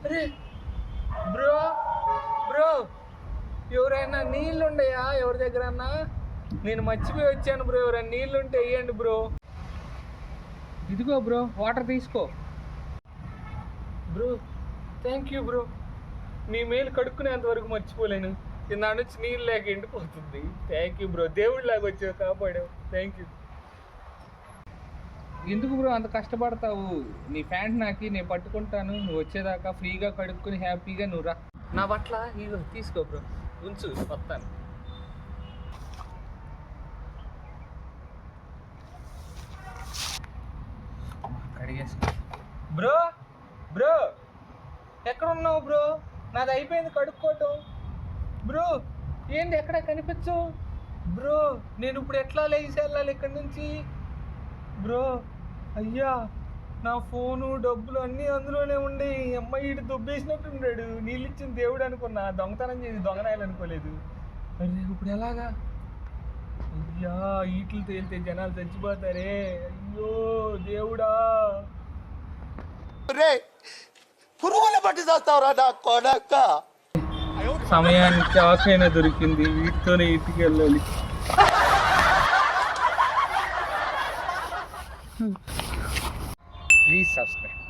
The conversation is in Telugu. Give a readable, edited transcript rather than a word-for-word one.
అరే బ్రో బ్రో, ఎవరైనా నీళ్ళు ఉండయా ఎవరి దగ్గర అన్నా? నేను మర్చిపోయి వచ్చాను బ్రో, ఎవరైనా నీళ్ళు ఉంటే వేయండి బ్రో. ఇదిగో బ్రో వాటర్ తీసుకో బ్రో. థ్యాంక్ యూ బ్రో, మీ మేలు కడుక్కునేంత వరకు మర్చిపోలేను. నా నుంచి నీళ్ళు లేక ఎండిపోతుంది. థ్యాంక్ యూ బ్రో, దేవుడి లాగా వచ్చావు, కాపాడావు. Thank you. ఎందుకు బ్రో అంత కష్టపడతావు? నీ ప్యాంట్ నాకి, నేను పట్టుకుంటాను. నువ్వు వచ్చేదాకా ఫ్రీగా కడుక్కుని హ్యాపీగా నువ్వు రా. నా బట్ల ఇగో తీసుకో బ్రో, ఉంచు, వస్తాను. కడిగేసుకో బ్రో. బ్రో ఎక్కడున్నావు బ్రో? నాది అయిపోయింది కడుక్కోవటం. బ్రో ఏంటి ఎక్కడ కనిపించు బ్రో? నేను ఇప్పుడు ఎట్లా లేచి వెళ్ళాలి ఇక్కడి నుంచి బ్రో? అయ్యా, నా ఫోను డబ్బులు అన్నీ అందులోనే ఉండి, అమ్మాయి ఇటు దుబ్బేసినట్టు ఉన్నాడు. నీళ్ళు ఇచ్చిన దేవుడు అనుకున్నా, దొంగతనం చేసి దొంగనాయాలు అనుకోలేదు. అరే ఇప్పుడు ఎలాగా? అయ్యా, ఈట్లు తేలితే జనాలు చచ్చిపోతారే. అయ్యో దేవుడా, పురుగుల పట్టి చేస్తావురా నా కొడక. సమయానికి చాకైనా దొరికింది, వీటితోనే ఇంటికి వెళ్ళాలి. Please subscribe.